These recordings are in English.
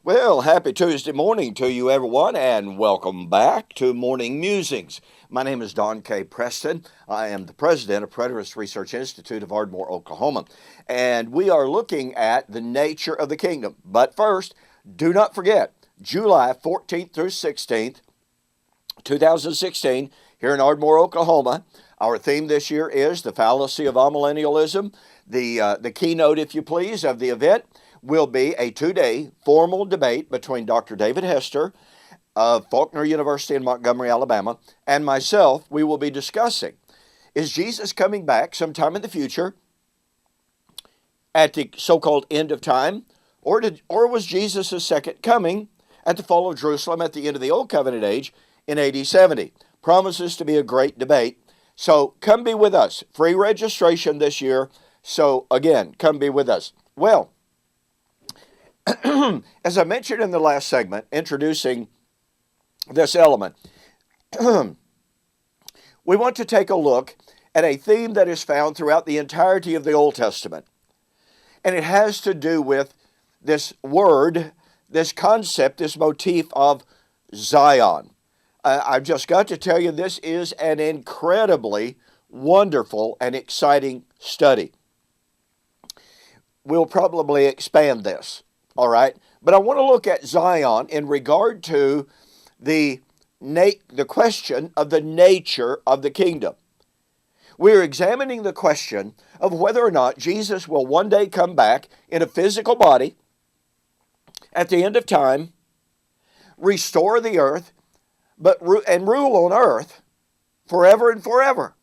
Well, happy Tuesday morning to you, everyone, and welcome back to Morning Musings. My name is Don K. Preston. I am the president of Preterist Research Institute of Ardmore, Oklahoma, and we are looking at the nature of the kingdom. But first, do not forget, July 14th through 16th, 2016, here in Ardmore, Oklahoma, our theme this year is the fallacy of amillennialism. The keynote, if you please, of the event will be a two-day formal debate between Dr. David Hester of Faulkner University in Montgomery, Alabama, and myself. We will be discussing, is Jesus coming back sometime in the future at the so-called end of time, or was Jesus' second coming at the fall of Jerusalem at the end of the Old Covenant age in AD 70? Promises to be a great debate. So come be with us. Free registration this year. So again, come be with us. Well, as I mentioned in the last segment, introducing this element, we want to take a look at a theme that is found throughout the entirety of the Old Testament. And it has to do with this word, this concept, this motif of Zion. I've just got to tell you, this is an incredibly wonderful and exciting study. We'll probably expand this. All right, but I want to look at Zion in regard to the question of the nature of the kingdom. We're examining the question of whether or not Jesus will one day come back in a physical body at the end of time, restore the earth, and rule on earth forever and forever.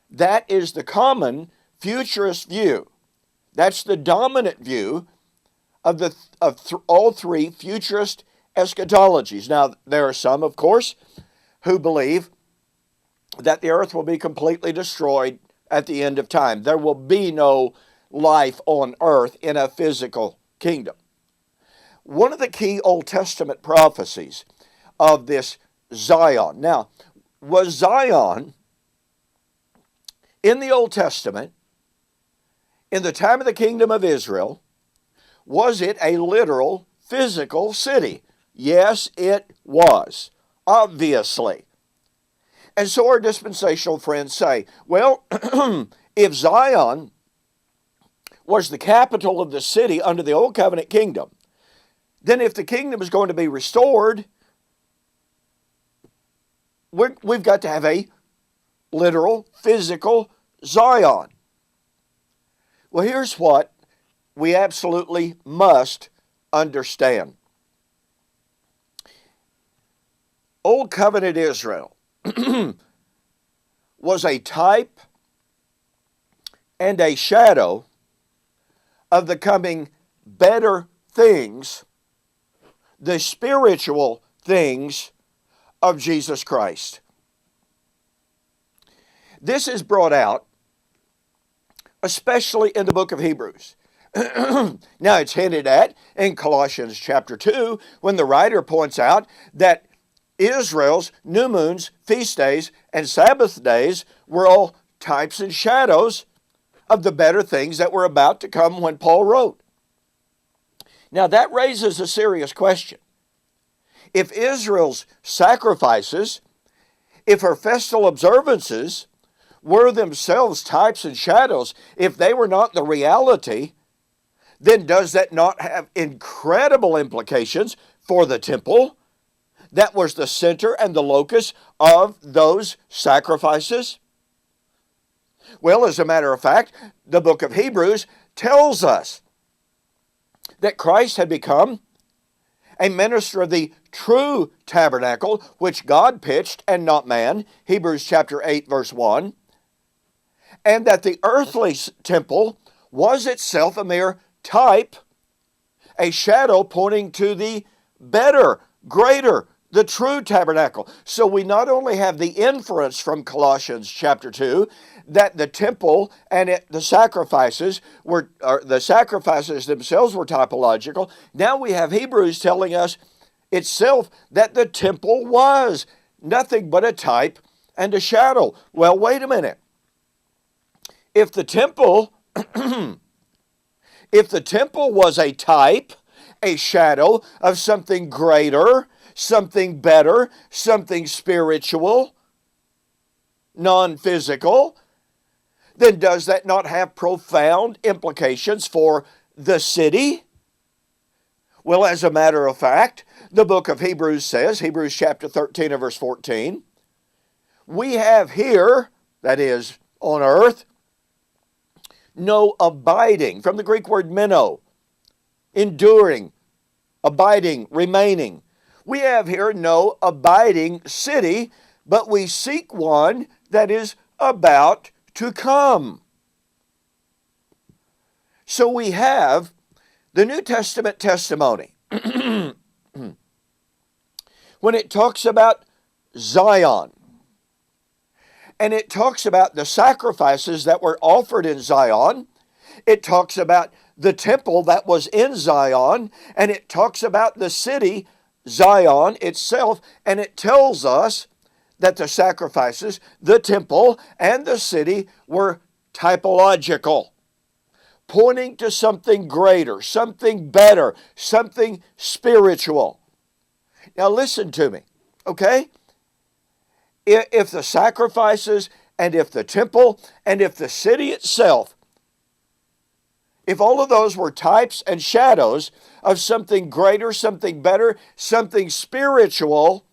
That is the common futurist view. That's the dominant view of all three futurist eschatologies. Now, there are some, of course, who believe that the earth will be completely destroyed at the end of time. There will be no life on earth in a physical kingdom. One of the key Old Testament prophecies of this Zion. Now, was Zion in the Old Testament, in the time of the kingdom of Israel, was it a literal, physical city? Yes, it was, obviously. And so our dispensational friends say, well, if Zion was the capital of the city under the Old Covenant kingdom, then if the kingdom is going to be restored, we've got to have a literal, physical Zion. Well, here's what we absolutely must understand. Old Covenant Israel was a type and a shadow of the coming better things, the spiritual things of Jesus Christ. This is brought out especially in the book of Hebrews. Now, it's hinted at in Colossians chapter 2 when the writer points out that Israel's new moons, feast days, and Sabbath days were all types and shadows of the better things that were about to come when Paul wrote. Now, that raises a serious question. If Israel's sacrifices, if her festal observances were themselves types and shadows, if they were not the reality, then does that not have incredible implications for the temple that was the center and the locus of those sacrifices? Well, as a matter of fact, the book of Hebrews tells us that Christ had become a minister of the true tabernacle, which God pitched and not man, Hebrews chapter 8, verse 1, and that the earthly temple was itself a mere type, a shadow pointing to the better, greater, the true tabernacle. So we not only have the inference from Colossians chapter 2 that the temple and the sacrifices themselves were typological. Now we have Hebrews telling us itself that the temple was nothing but a type and a shadow. Well, wait a minute. If the temple was a type a shadow of something greater, something better, something spiritual, non-physical, then does that not have profound implications for the city? Well, as a matter of fact, the book of Hebrews says, Hebrews chapter 13 and verse 14, we have here, that is, on earth, no abiding, from the Greek word meno, enduring, abiding, remaining. We have here no abiding city, but we seek one that is about to come. So we have the New Testament testimony. When it talks about Zion, and it talks about the sacrifices that were offered in Zion, it talks about the temple that was in Zion, and it talks about the city, Zion itself, and it tells us that the sacrifices, the temple, and the city were typological, pointing to something greater, something better, something spiritual. Now listen to me, okay? If the sacrifices and if the temple and if the city itself, if all of those were types and shadows of something greater, something better, something spiritual,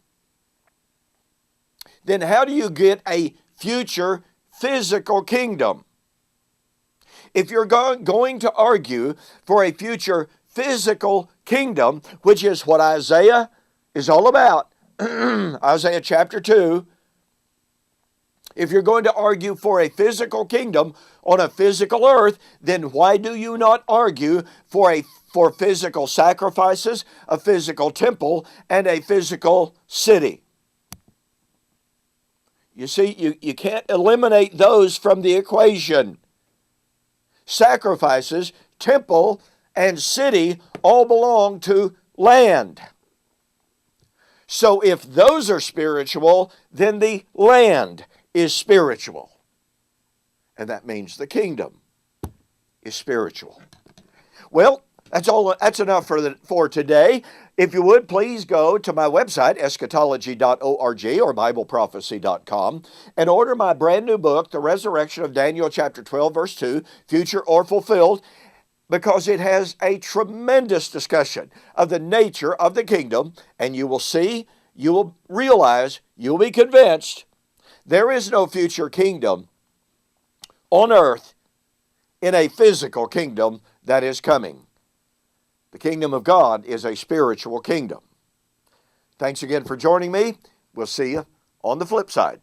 then how do you get a future physical kingdom? If you're going to argue for a future physical kingdom, which is what Isaiah is all about, Isaiah chapter 2, if you're going to argue for a physical kingdom on a physical earth, then why do you not argue for physical sacrifices, a physical temple, and a physical city? You see, you can't eliminate those from the equation. Sacrifices, temple, and city all belong to land. So if those are spiritual, then the land is spiritual. And that means the kingdom is spiritual. Well, that's enough for today. If you would, please go to my website, eschatology.org or BibleProphecy.com, and order my brand new book, The Resurrection of Daniel chapter 12, verse 2, Future or Fulfilled, because it has a tremendous discussion of the nature of the kingdom, and you will see, you will realize, you will be convinced there is no future kingdom on earth in a physical kingdom that is coming. The kingdom of God is a spiritual kingdom. Thanks again for joining me. We'll see you on the flip side.